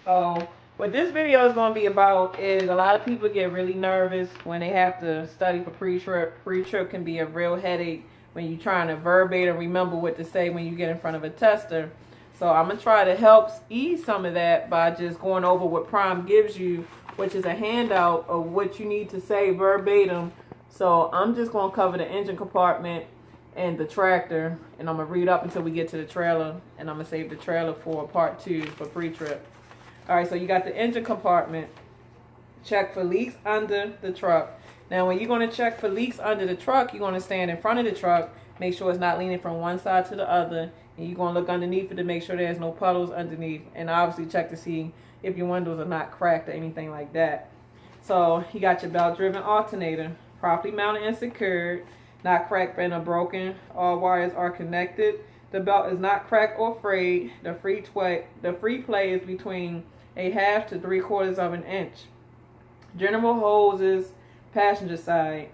Oh, what this video is going to be about is a lot of people get really nervous when they have to study for pre-trip. Pre-trip can be a real headache when you're trying to verbatim remember what to say when you get in front of a tester. So I'm going to try to help ease some of that by just going over what Prime gives you, which is a handout of what you need to say verbatim. So I'm just going to cover the engine compartment and the tractor, and I'm going to read up until we get to the trailer, and I'm going to save the trailer for part 2 for pre-trip. Alright, so you got the engine compartment. Check for leaks under the truck. Now, when you're going to check for leaks under the truck, you're going to stand in front of the truck, make sure it's not leaning from one side to the other, and you're going to look underneath it to make sure there's no puddles underneath, and obviously check to see if your windows are not cracked or anything like that. So, you got your belt-driven alternator, properly mounted and secured, not cracked, bent, or broken. All wires are connected. The belt is not cracked or frayed. The free play is between a half to 3/4 of an inch. General hoses, passenger side,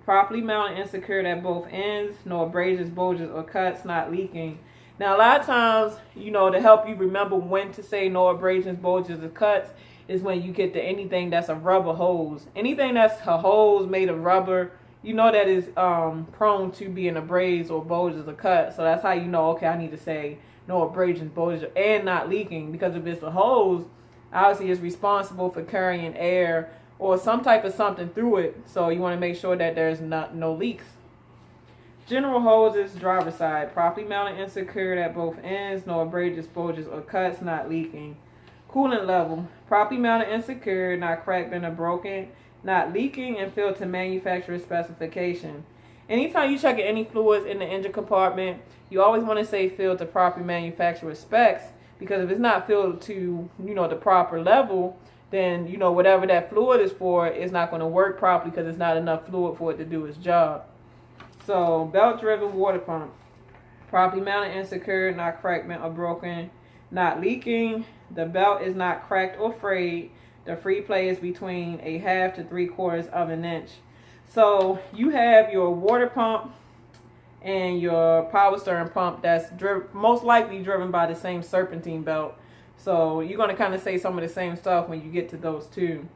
properly mounted and secured at both ends. No abrasions, bulges, or cuts, not leaking. Now, a lot of times, to help you remember when to say no abrasions, bulges, or cuts is when you get to anything that's a rubber hose. Anything that's a hose made of rubber, that is prone to being abrased or bulges or cut. So that's how you know, okay, I need to say no abrasions, bulges, and not leaking. Because if it's a hose, obviously it's responsible for carrying air or some type of something through it. So you want to make sure that there's no leaks. General hoses, driver side, properly mounted and secured at both ends. No abrasions, bulges, or cuts, not leaking. Coolant level, properly mounted and secured, not cracked, bent, or broken, not leaking, and filled to manufacturer's specification. Anytime you check any fluids in the engine compartment, you always want to say filled to proper manufacturer specs, because if it's not filled to, the proper level, then, whatever that fluid is for, it's not going to work properly because it's not enough fluid for it to do its job. So, belt-driven water pump, properly mounted and secured, not cracked, bent, or broken, not leaking. The belt is not cracked or frayed. The free play is between a half to 3/4 of an inch. So you have your water pump and your power steering pump that's most likely driven by the same serpentine belt. So you're going to kind of say some of the same stuff when you get to those two.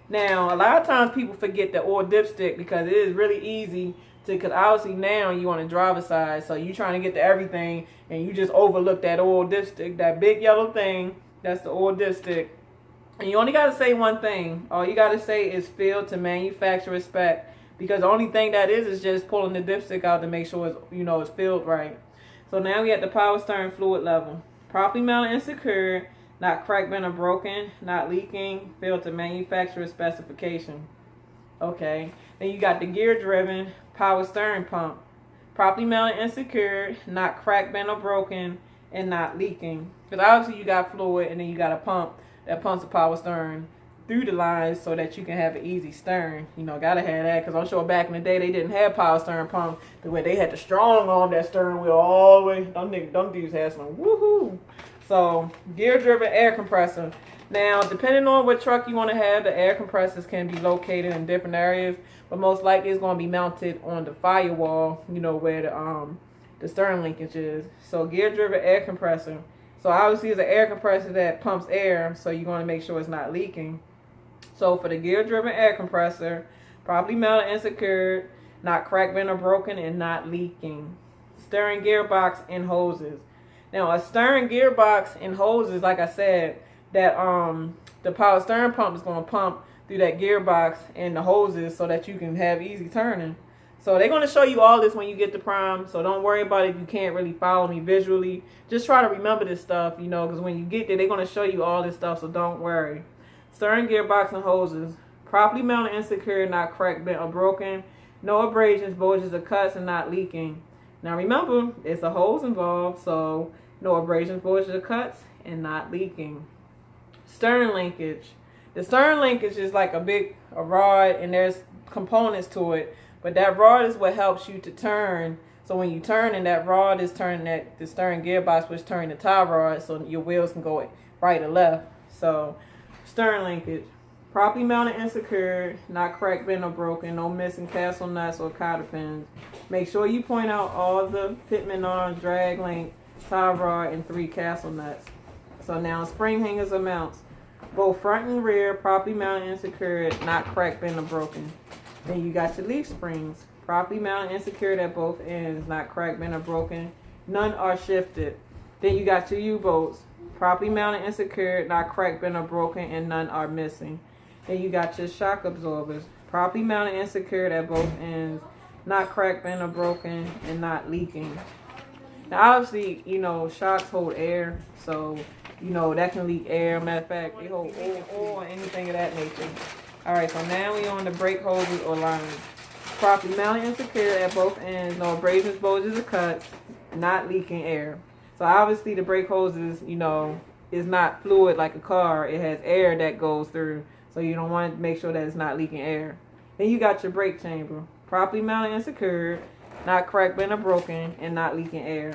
Now, a lot of times people forget the oil dipstick because it is really easy to, because obviously now you're on the driver's side, so you're trying to get to everything and you just overlook that oil dipstick, that big yellow thing, that's the oil dipstick. And you only got to say one thing. All you got to say is filled to manufacturer spec, because the only thing that is just pulling the dipstick out to make sure it's, it's filled right. So now we at the power steering fluid level. Properly mounted and secured, not cracked, bent, or broken, not leaking, filled to manufacturer specification. Okay. Then you got the gear driven power steering pump. Properly mounted and secured, not cracked, bent, or broken, and not leaking. Because obviously you got fluid and then you got a pump that pumps the power steering through the lines so that you can have an easy steering. Gotta have that, because I'm sure back in the day they didn't have power steering pumps the way they had the strong arm that steering wheel all the way. Them dudes had some woohoo. So, gear-driven air compressor. Now, depending on what truck you want to have, the air compressors can be located in different areas, but most likely it's going to be mounted on the firewall, where the stern linkage is. So, gear-driven air compressor. So, obviously it's an air compressor that pumps air, so you're going to make sure it's not leaking. So, for the gear-driven air compressor, properly mounted and secured, not cracked, bent, or broken, and not leaking. Steering gearbox and hoses. Now, a steering gearbox and hoses, like I said, that the power steering pump is going to pump through that gearbox and the hoses so that you can have easy turning. So they're going to show you all this when you get to Prime, so don't worry about it if you can't really follow me visually. Just try to remember this stuff, because when you get there, they're going to show you all this stuff, so don't worry. Steering gearbox and hoses. Properly mounted and secured, not cracked, bent, or broken. No abrasions, bulges, or cuts, and not leaking. Now remember, it's a hose involved, so no abrasions, bulges, or cuts, and not leaking. Stern linkage. The stern linkage is like a rod, and there's components to it, but that rod is what helps you to turn. So when you turn, and that rod is turning the stern gearbox, which turns the tie rod, so your wheels can go right or left. So stern linkage. Properly mounted and secured, not cracked, bent, or broken, no missing castle nuts or cotter pins. Make sure you point out all the fitment arms, drag link, tie rod, and 3 castle nuts. So now spring hangers or mounts. both front and rear, properly mounted and secured, not cracked, bent, or broken. Then you got your leaf springs, properly mounted and secured at both ends, not cracked, bent, or broken. None are shifted. Then you got your U-bolts, properly mounted and secured, not cracked, bent, or broken, and none are missing. Then you got your shock absorbers, properly mounted and secured at both ends, not cracked, bent, or broken, and not leaking. Now obviously, you know, shocks hold air, so you know that can leak air. Matter of fact, they hold oil or anything of that nature. Alright, so now we on the brake hoses or lines. Properly mounted and secured at both ends, no abrasions, bulges, or cuts, not leaking air. So obviously the brake hoses, you know, is not fluid like a car. It has air that goes through, so you don't want to make sure that it's not leaking air. Then you got your brake chamber, properly mounted and secured, not cracked, bent, or broken, and not leaking air.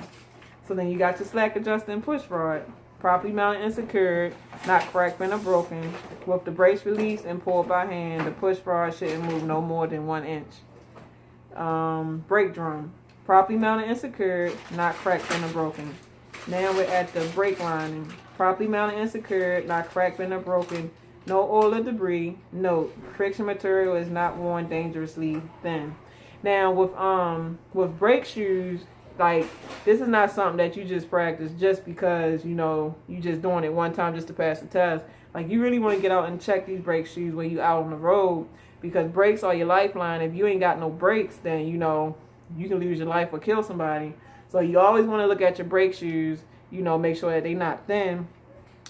So then you got your slack adjuster and push rod, properly mounted and secured, not cracked, bent, or broken. With the brace released and pulled by hand, the push rod shouldn't move no more than 1 inch. Brake drum, properly mounted and secured, not cracked, bent, or broken. Now we're at the brake lining, properly mounted and secured, not cracked, bent, or broken. No oil or debris. Note, friction material is not worn dangerously thin. Now with brake shoes, like, this is not something that you just practice just because, you know, you just doing it one time just to pass the test. Like, you really want to get out and check these brake shoes when you out on the road, because brakes are your lifeline. If you ain't got no brakes, then, you know, you can lose your life or kill somebody. So you always want to look at your brake shoes, you know, make sure that they're not thin.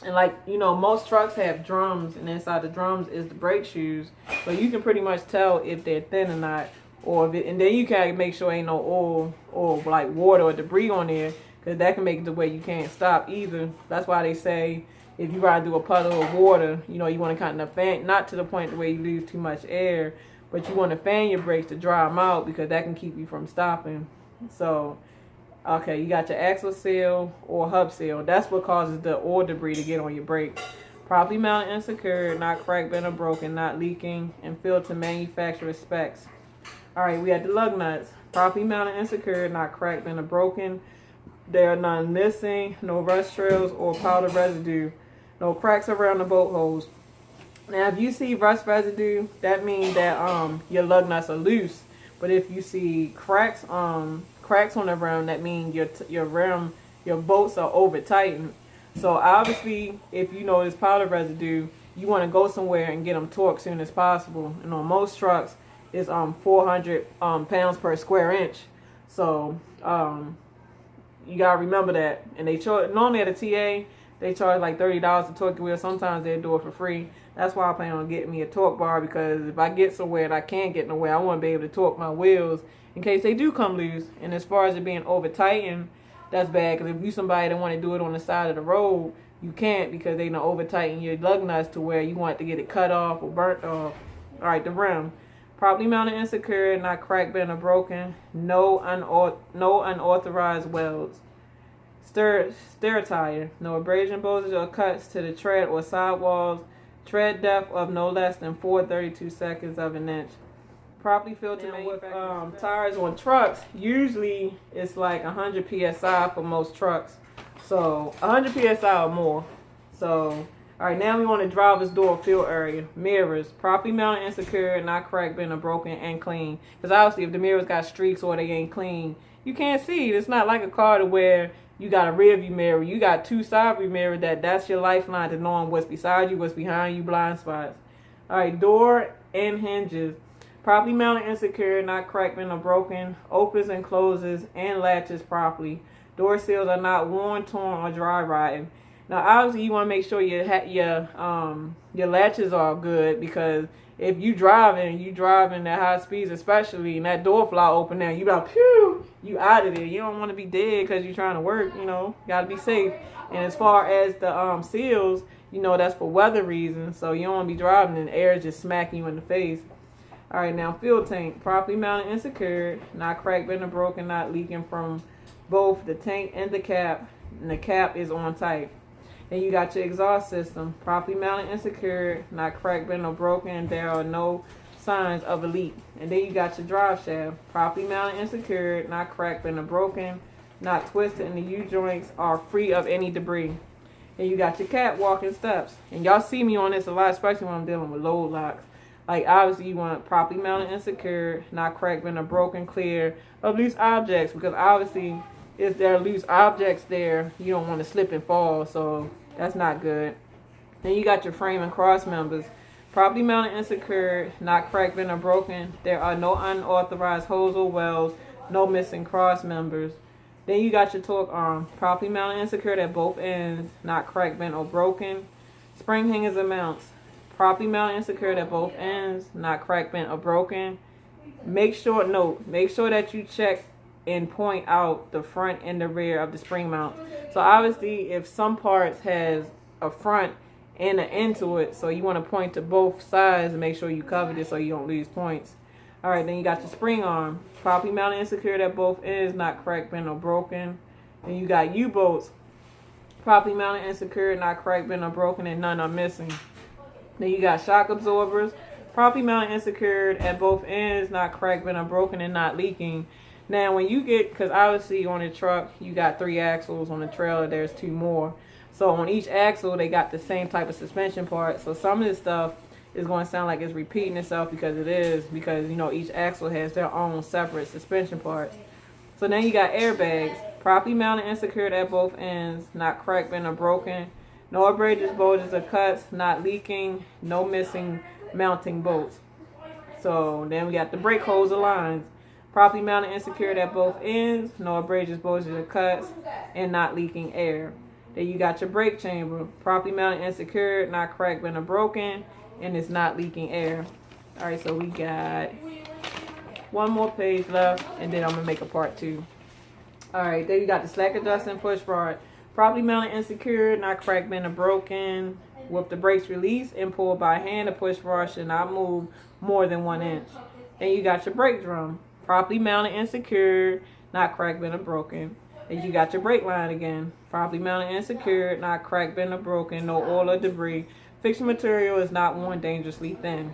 And like, you know, most trucks have drums, and inside the drums is the brake shoes. So you can pretty much tell if they're thin or not. Or if it, and then you can make sure ain't no oil or like water or debris on there, because that can make it the way you can't stop either. That's why they say if you ride through a puddle of water, you know, you want to kind of fan, not to the point the way you lose too much air, but you want to fan your brakes to dry them out, because that can keep you from stopping. So, okay, you got your axle seal or hub seal. That's what causes the oil debris to get on your brake. Properly mounted and secured, not cracked, bent, or broken, not leaking, and filled to manufacturer specs. Alright, we had the lug nuts, properly mounted and secured, not cracked, bent, or broken. There are none missing, no rust trails or powder residue, no cracks around the bolt holes. Now, if you see rust residue, that means that your lug nuts are loose. But if you see cracks on the rim, that means your bolts are over tightened. So obviously, if you know there's powder residue, you want to go somewhere and get them torqued soon as possible. And on most trucks, it's 400 pounds per square inch. So you gotta remember that. And they charge, normally at a TA, they charge like $30 to torque the wheel. Sometimes they do it for free. That's why I plan on getting me a torque bar, because if I get somewhere and I can't get nowhere, I want to be able to torque my wheels in case they do come loose. And as far as it being over tightened, that's bad, because if you somebody that want to do it on the side of the road, you can't, because they don't over tighten your lug nuts to where you want to get it cut off or burnt off. All right, the rim, properly mounted and secured, not cracked, bent, or broken. No unauthorized welds. Stir tire, no abrasion, bulges, or cuts to the tread or sidewalls. Tread depth of no less than 4/32 seconds of an inch. Properly filled to manufacturer. With tires on trucks, usually it's like 100 psi for most trucks. So 100 psi or more. So, all right, now we want the driver's door fill area. Mirrors, properly mounted and secured, not cracked, bent, or broken, and clean. Because obviously if the mirrors got streaks or they ain't clean, you can't see. It's not like a car to where you got a rear view mirror. You got two side view mirrors. That's your lifeline to knowing what's beside you, what's behind you, blind spots. All right, door and hinges, properly mounted and secured, not cracked, bent, or broken. Opens and closes and latches properly. Door seals are not worn, torn, or dry rotting. Now, obviously, you want to make sure your latches are good, because if you driving at high speeds, especially, and that door fly open now, you like, phew, you out of there. You don't want to be dead because you're trying to work. You know, gotta be safe. And as far as the seals, you know, that's for weather reasons. So you don't want to be driving and air is just smacking you in the face. All right, now fuel tank, properly mounted and secured, not cracked, bent, or broken, not leaking from both the tank and the cap is on tight. Then you got your exhaust system, properly mounted and secured, not cracked, bent, or broken. There are no signs of a leak. And then you got your drive shaft, properly mounted and secured, not cracked, bent, or broken, not twisted, and the U-joints are free of any debris. And you got your catwalk and steps. And y'all see me on this a lot, especially when I'm dealing with load locks. Like, obviously, you want properly mounted and secured, not cracked, bent, or broken, clear of loose objects. Because obviously, if there are loose objects there, you don't want to slip and fall. So that's not good. Then you got your frame and cross members. Properly mounted and secured, not cracked, bent, or broken. There are no unauthorized holes or welds, no missing cross members. Then you got your torque arm, properly mounted and secured at both ends, not cracked, bent, or broken. Spring hangers and mounts, properly mounted and secured at both ends, not cracked, bent, or broken. Make sure that you check and point out the front and the rear of the spring mount. So obviously, if some parts has a front and an end to it, so you want to point to both sides and make sure you cover it so you don't lose points. All right, then you got your spring arm, properly mounted and secured at both ends, not cracked, bent, or broken. Then you got U-bolts, properly mounted and secured, not cracked, bent, or broken, and none are missing. Then you got shock absorbers, properly mounted and secured at both ends, not cracked, bent, or broken, and not leaking. Now, when you get, because obviously on the truck, you got 3 axles. On the trailer, there's 2 more. So on each axle, they got the same type of suspension part. So some of this stuff is going to sound like it's repeating itself, because it is, because, you know, each axle has their own separate suspension parts. So then you got airbags, properly mounted and secured at both ends, not cracked, bent, or broken. No abrasions, bulges, or cuts, not leaking, no missing mounting bolts. So then we got the brake hose or lines, properly mounted and secured at both ends, no abrasions, bulges, or cuts, and not leaking air. Then you got your brake chamber, properly mounted and secured, not cracked, bent, or broken, and it's not leaking air. All right, so we got one more page left, and then I'm gonna make a part 2. All right, then you got the slack adjust and push rod, properly mounted and secured, not cracked, bent, or broken. With the brakes released and pulled by hand, the push rod should not move more than 1 inch. Then you got your brake drum, properly mounted and secured, not cracked, bent, or broken. Then you got your brake line again, properly mounted and secured, not cracked, bent, or broken, no oil or debris. Fixture material is not worn dangerously thin.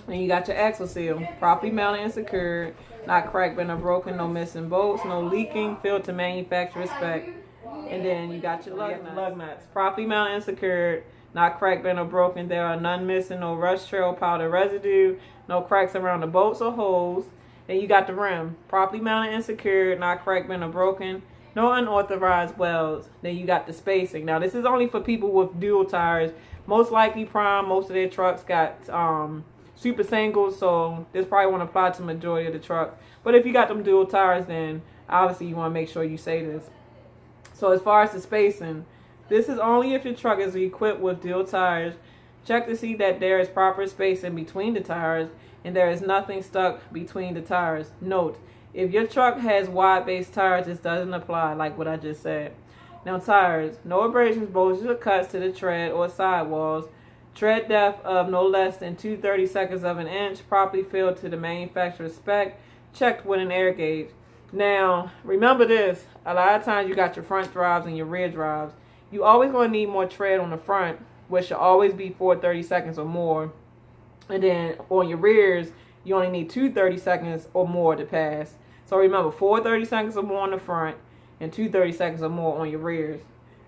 Then you got your axle seal, properly mounted and secured, not cracked, bent, or broken, no missing bolts, no leaking, filled to manufacturer spec. And then you got your lug nuts, properly mounted and secured, not cracked, bent, or broken. There are none missing, no rust, trail, powder, residue, no cracks around the bolts or holes. Then you got the rim, properly mounted and secured, not cracked, bent, or broken. No unauthorized welds. Then you got the spacing. Now this is only for people with dual tires. Most likely Prime, most of their trucks got super singles, so this probably won't apply to the majority of the truck. But if you got them dual tires, then obviously you want to make sure you say this. So as far as the spacing, this is only if your truck is equipped with dual tires. Check to see that there is proper spacing between the tires and there is nothing stuck between the tires. Note, if your truck has wide base tires, this doesn't apply, like what I just said. Now tires, no abrasions, bulges, or cuts to the tread or sidewalls. Tread depth of no less than 2/32 of an inch, properly filled to the manufacturer's spec, checked with an air gauge. Now, remember this, a lot of times you got your front drives and your rear drives. You always going to need more tread on the front, which should always be 4/32 or more. And then on your rears, you only need 2/32 or more to pass. So remember, 4/32 or more on the front and 2/32 or more on your rears.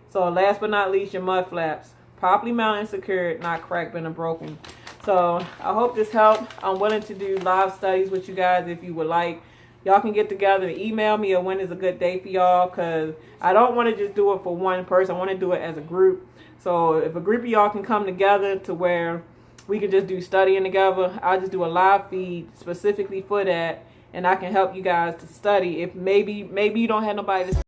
So last but not least, your mud flaps, properly mounted and secured, not cracked, bent, or broken. So I hope this helped. I'm willing to do live studies with you guys if you would like. Y'all can get together and email me or when is a good day for y'all, because I don't want to just do it for one person. I want to do it as a group. So if a group of y'all can come together to where we can just do studying together, I'll just do a live feed specifically for that, and I can help you guys to study. If maybe you don't have nobody to